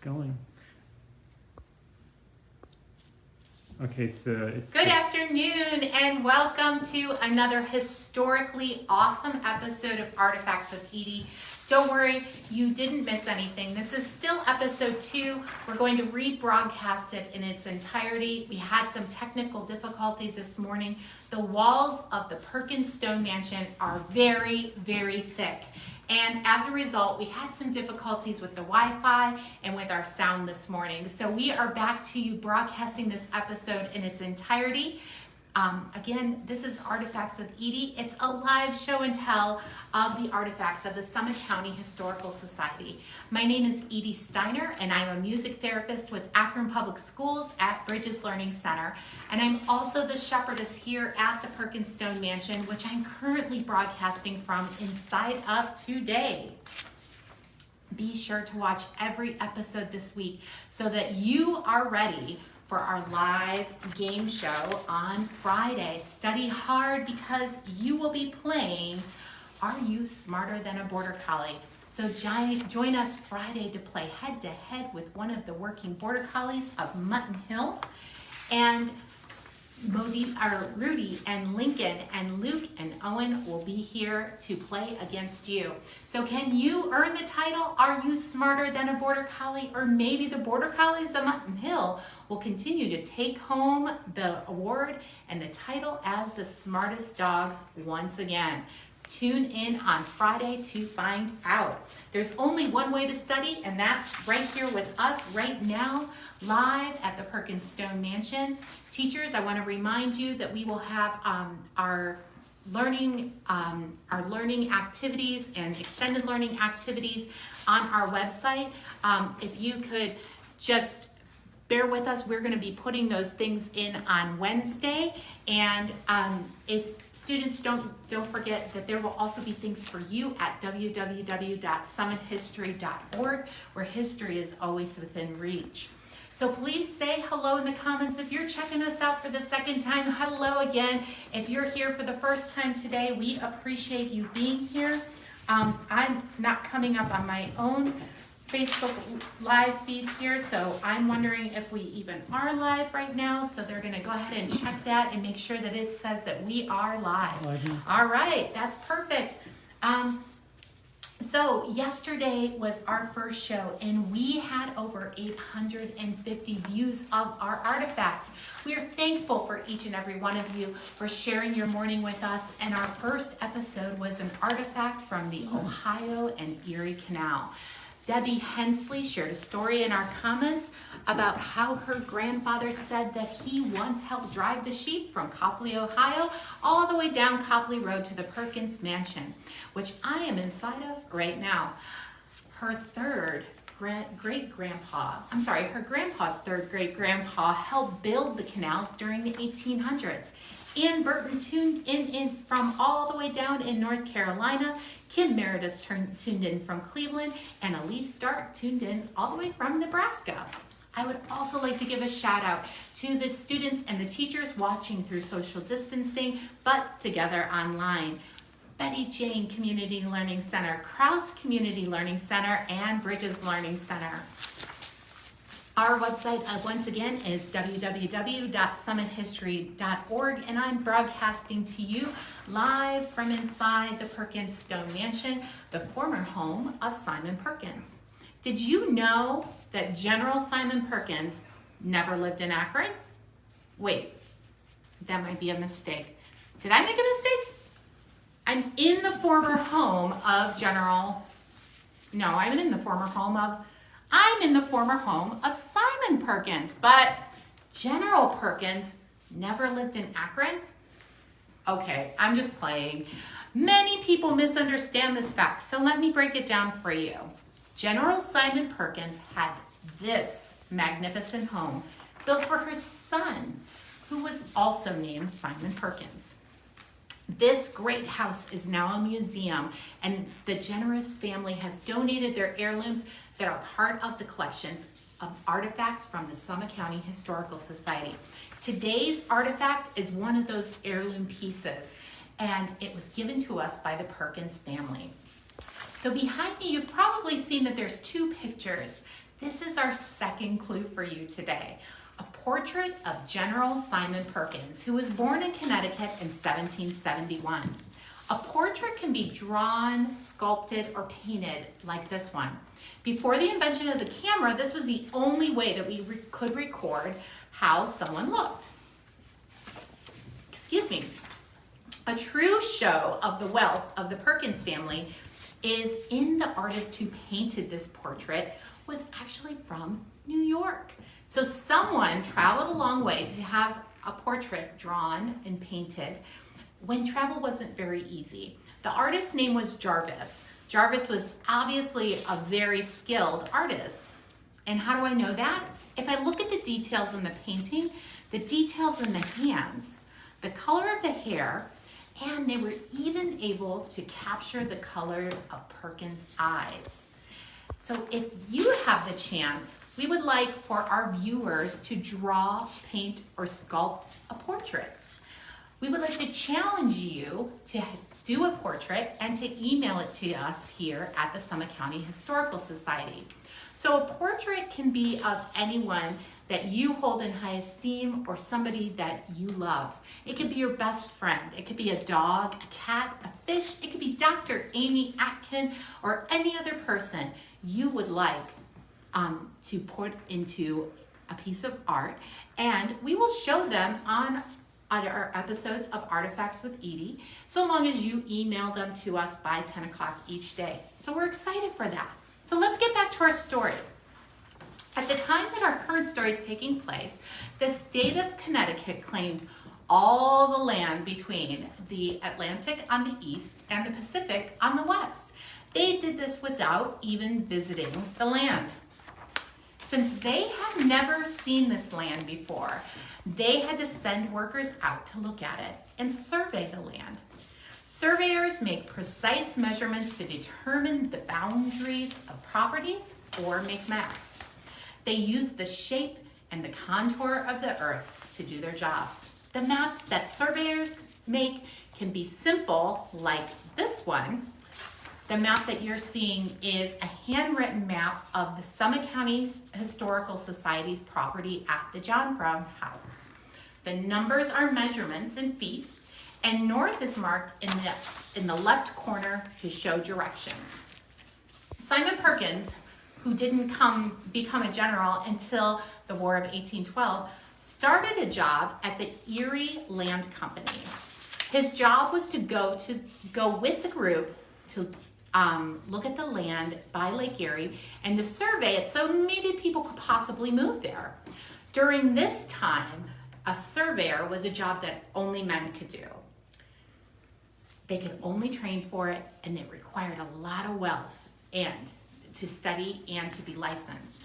going. Okay, it's Good afternoon and welcome to another historically awesome episode of Artifacts with Edie. Don't worry, you didn't miss anything. This is still episode 2. We're going to rebroadcast it in its entirety. We had some technical difficulties this morning. The walls of the Perkins Stone Mansion are very, very thick. And as a result, we had some difficulties with the Wi-Fi and with our sound this morning. So we are back to you broadcasting this episode in its entirety. Again, this is Artifacts with Edie. It's a live show and tell of the artifacts of the Summit County Historical Society. My name is Edie Steiner, and I'm a music therapist with Akron Public Schools at Bridges Learning Center. And I'm also the shepherdess here at the Perkins Stone Mansion, which I'm currently broadcasting from inside of today. Be sure to watch every episode this week so that you are ready for our live game show on Friday. Study hard because you will be playing Are You Smarter Than a Border Collie? So join us Friday to play head-to-head with one of the working Border Collies of Mutton Hill. And Rudy and Lincoln and Luke and Owen will be here to play against you. So can you earn the title, Are You Smarter Than a Border Collie? Or maybe the Border Collies of Mutton Hill will continue to take home the award and the title as the smartest dogs once again. Tune in on Friday to find out. There's only one way to study, and that's right here with us right now, live at the Perkins Stone Mansion. Teachers, I want to remind you that we will have our learning activities and extended learning activities on our website. If you could just bear with us, we're going to be putting those things in on Wednesday. And if students don't forget that there will also be things for you at www.summithistory.org, where history is always within reach. So please say hello in the comments. If you're checking us out for the second time, hello again. If you're here for the first time today, we appreciate you being here. I'm not coming up on my own Facebook live feed here, so I'm wondering if we even are live right now. So they're going to go ahead and check that and make sure that it says that we are live. All right, that's perfect. So yesterday was our first show, and we had over 850 views of our artifact. We are thankful for each and every one of you for sharing your morning with us. And our first episode was an artifact from the Ohio and Erie Canal. Debbie Hensley shared a story in our comments about how her grandfather said that he once helped drive the sheep from Copley, Ohio, all the way down Copley Road to the Perkins Mansion, which I am inside of right now. Her grandpa's third great-grandpa helped build the canals during the 1800s. Ann Burton tuned in from all the way down in North Carolina. Kim Meredith tuned in from Cleveland, and Elise Stark tuned in all the way from Nebraska. I would also like to give a shout out to the students and the teachers watching through social distancing, but together online. Betty Jane Community Learning Center, Krause Community Learning Center, and Bridges Learning Center. Our website, once again, is www.summithistory.org, and I'm broadcasting to you live from inside the Perkins Stone Mansion, the former home of Simon Perkins. Did you know that General Simon Perkins never lived in Akron? Wait, that might be a mistake. Did I make a mistake? I'm in the former home of Simon Perkins, but General Perkins never lived in Akron? Okay, I'm just playing. Many people misunderstand this fact, so let me break it down for you. General Simon Perkins had this magnificent home built for her son, who was also named Simon Perkins. This great house is now a museum, and the generous family has donated their heirlooms that are part of the collections of artifacts from the Summit County Historical Society. Today's artifact is one of those heirloom pieces, and it was given to us by the Perkins family. So behind me, you've probably seen that there's two pictures. This is our second clue for you today. A portrait of General Simon Perkins, who was born in Connecticut in 1771. A portrait can be drawn, sculpted, or painted like this one. Before the invention of the camera, this was the only way that we could record how someone looked. Excuse me. A true show of the wealth of the Perkins family is in the artist who painted this portrait was actually from New York. So someone traveled a long way to have a portrait drawn and painted when travel wasn't very easy. The artist's name was Jarvis. Jarvis was obviously a very skilled artist. And how do I know that? If I look at the details in the painting, the details in the hands, the color of the hair, and they were even able to capture the color of Perkins' eyes. So if you have the chance, we would like for our viewers to draw, paint, or sculpt a portrait. We would like to challenge you to do a portrait and to email it to us here at the Summit County Historical Society. So a portrait can be of anyone that you hold in high esteem or somebody that you love. It could be your best friend. It could be a dog, a cat, a fish. It could be Dr. Amy Atkin or any other person you would like to put into a piece of art. And we will show them on our episodes of Artifacts with Edie, so long as you email them to us by 10 o'clock each day. So we're excited for that. So let's get back to our story. At the time that our current story is taking place, the state of Connecticut claimed all the land between the Atlantic on the east and the Pacific on the west. They did this without even visiting the land. Since they have never seen this land before, they had to send workers out to look at it and survey the land. Surveyors make precise measurements to determine the boundaries of properties or make maps. They use the shape and the contour of the earth to do their jobs. The maps that surveyors make can be simple, like this one. The map that you're seeing is a handwritten map of the Summit County Historical Society's property at the John Brown House. The numbers are measurements in feet, and north is marked in the left corner to show directions. Simon Perkins, who didn't become a general until the War of 1812, started a job at the Erie Land Company. His job was to go with the group to look at the land by Lake Erie and to survey it so maybe people could possibly move there. During this time, a surveyor was a job that only men could do. They could only train for it, and it required a lot of wealth and to study and to be licensed.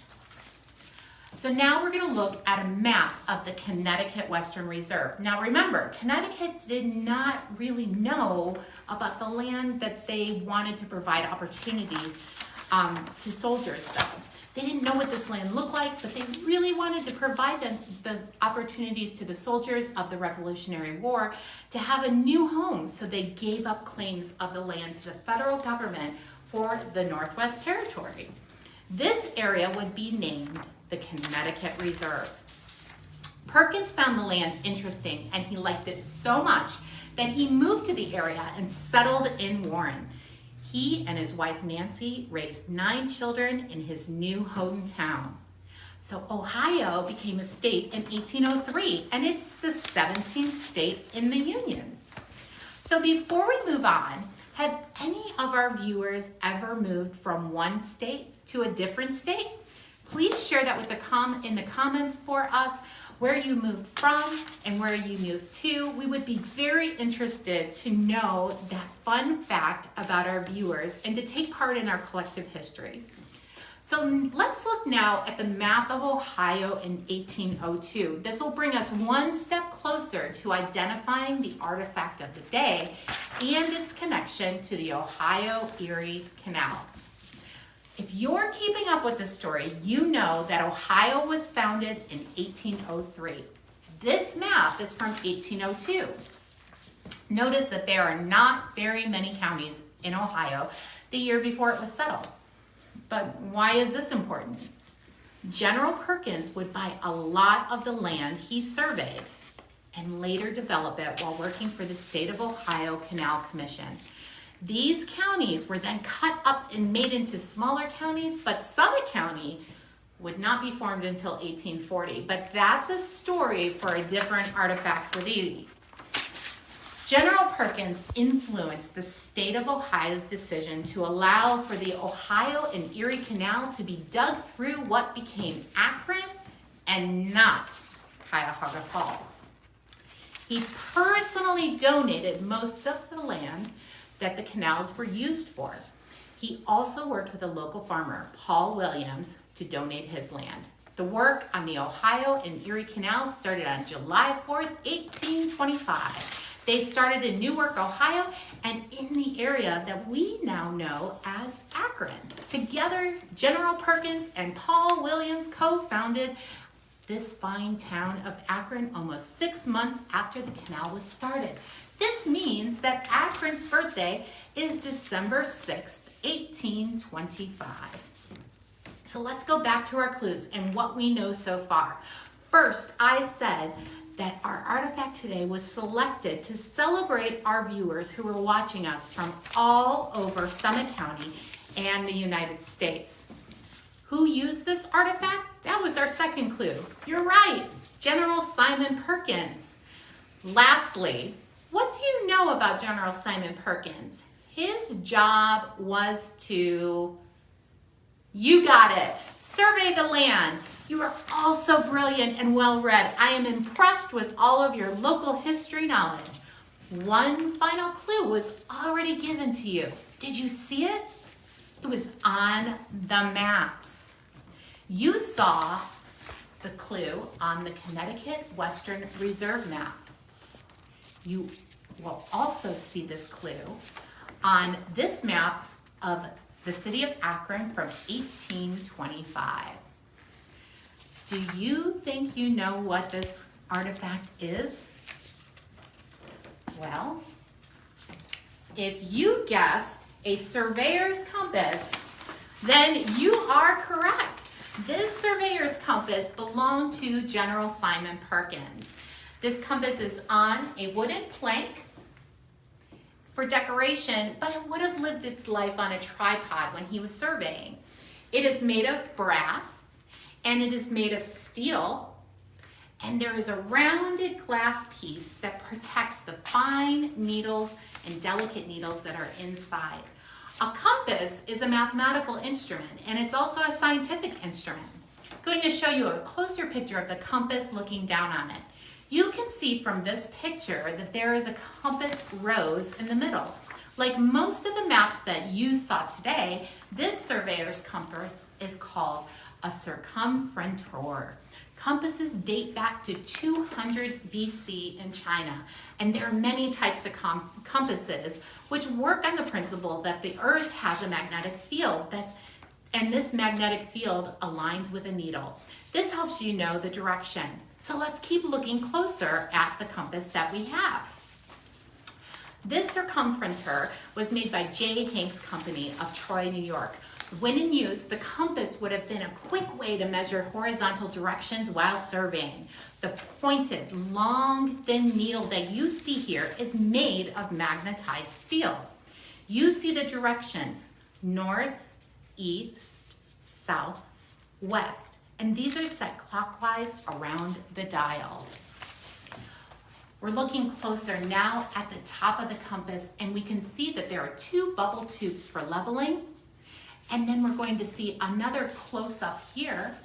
So now we're going to look at a map of the Connecticut Western Reserve. Now remember, Connecticut did not really know about the land that they wanted to provide opportunities to soldiers though. They didn't know what this land looked like, but they really wanted to provide them the opportunities to the soldiers of the Revolutionary War to have a new home. So they gave up claims of the land to the federal government for the Northwest Territory. This area would be named the Connecticut Reserve. Perkins found the land interesting and he liked it so much that he moved to the area and settled in Warren. He and his wife Nancy raised 9 children in his new hometown. So Ohio became a state in 1803 and it's the 17th state in the Union. So before we move on, have any of our viewers ever moved from one state to a different state? Please share that with in the comments for us, where you moved from and where you moved to. We would be very interested to know that fun fact about our viewers and to take part in our collective history. So let's look now at the map of Ohio in 1802. This will bring us one step closer to identifying the artifact of the day and its connection to the Ohio-Erie canals. If you're keeping up with the story, you know that Ohio was founded in 1803. This map is from 1802. Notice that there are not very many counties in Ohio the year before it was settled. But why is this important? General Perkins would buy a lot of the land he surveyed and later develop it while working for the State of Ohio Canal Commission. These counties were then cut up and made into smaller counties, but Summit County would not be formed until 1840. But that's a story for a different Artifacts with Edie. General Perkins influenced the state of Ohio's decision to allow for the Ohio and Erie Canal to be dug through what became Akron and not Cuyahoga Falls. He personally donated most of the land that the canals were used for. He also worked with a local farmer, Paul Williams, to donate his land. The work on the Ohio and Erie Canal started on July 4th, 1825. They started in Newark, Ohio, and in the area that we now know as Akron. Together, General Perkins and Paul Williams co-founded this fine town of Akron almost 6 months after the canal was started. This means that Akron's birthday is December 6th, 1825. So let's go back to our clues and what we know so far. First, I said that our artifact today was selected to celebrate our viewers who were watching us from all over Summit County and the United States. Who used this artifact? That was our second clue. You're right, General Simon Perkins. Lastly, what do you know about General Simon Perkins? His job was to, you got it, survey the land. You are all so brilliant and well-read. I am impressed with all of your local history knowledge. One final clue was already given to you. Did you see it? It was on the maps. You saw the clue on the Connecticut Western Reserve map. You will also see this clue on this map of the city of Akron from 1825. Do you think you know what this artifact is? Well, if you guessed a surveyor's compass, then you are correct. This surveyor's compass belonged to General Simon Perkins. This compass is on a wooden plank for decoration, but it would have lived its life on a tripod when he was surveying. It is made of brass, and it is made of steel, and there is a rounded glass piece that protects the fine needles and delicate needles that are inside. A compass is a mathematical instrument, and it's also a scientific instrument. I'm going to show you a closer picture of the compass looking down on it. You can see from this picture that there is a compass rose in the middle. Like most of the maps that you saw today, this surveyor's compass is called a circumferentor. Compasses date back to 200 BC in China, and there are many types of compasses which work on the principle that the Earth has a magnetic field and this magnetic field aligns with a needle. This helps you know the direction. So let's keep looking closer at the compass that we have. This circumferentor was made by J. Hanks Company of Troy, New York. When in use, the compass would have been a quick way to measure horizontal directions while surveying. The pointed, long, thin needle that you see here is made of magnetized steel. You see the directions north, east, south, west, and these are set clockwise around the dial. We're looking closer now at the top of the compass, and we can see that there are two bubble tubes for leveling. And then we're going to see another close-up here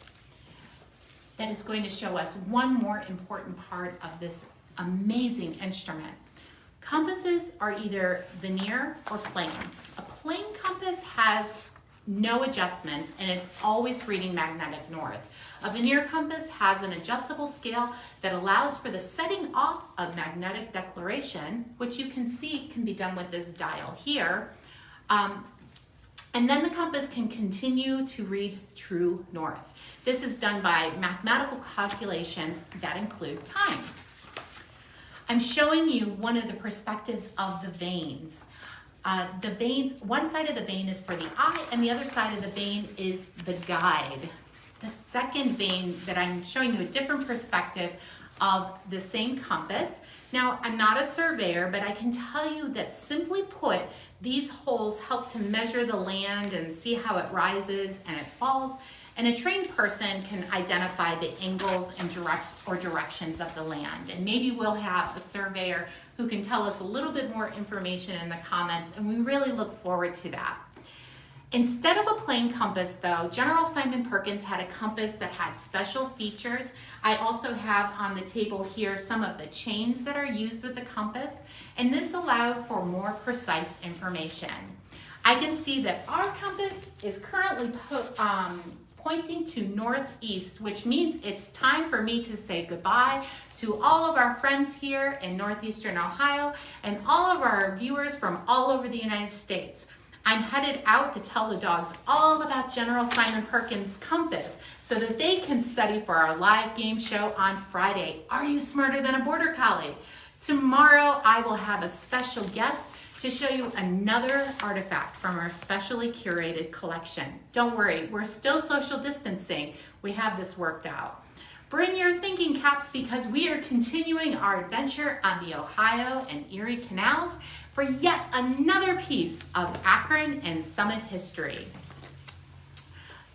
that is going to show us one more important part of this amazing instrument. Compasses are either vernier or plane. A plane compass has no adjustments and it's always reading magnetic north. A vernier compass has an adjustable scale that allows for the setting off of magnetic declaration, which you can see can be done with this dial here. And then the compass can continue to read true north. This is done by mathematical calculations that include time. I'm showing you one of the perspectives of the vanes. The vanes, one side of the vane is for the eye and the other side of the vane is the guide. the second vein that I'm showing you a different perspective of the same compass. Now, I'm not a surveyor, but I can tell you that simply put, these holes help to measure the land and see how it rises and it falls. And a trained person can identify the angles and directions of the land. And maybe we'll have a surveyor who can tell us a little bit more information in the comments, and we really look forward to that. Instead of a plain compass though, General Simon Perkins had a compass that had special features. I also have on the table here some of the chains that are used with the compass, and this allowed for more precise information. I can see that our compass is currently pointing to northeast, which means it's time for me to say goodbye to all of our friends here in northeastern Ohio and all of our viewers from all over the United States. I'm headed out to tell the dogs all about General Simon Perkins' compass so that they can study for our live game show on Friday. Are you smarter than a border collie? Tomorrow I will have a special guest to show you another artifact from our specially curated collection. Don't worry, we're still social distancing. We have this worked out. Bring your thinking caps because we are continuing our adventure on the Ohio and Erie canals for yet another piece of Akron and Summit history.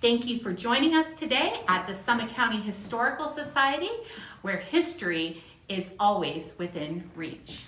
Thank you for joining us today at the Summit County Historical Society, where history is always within reach.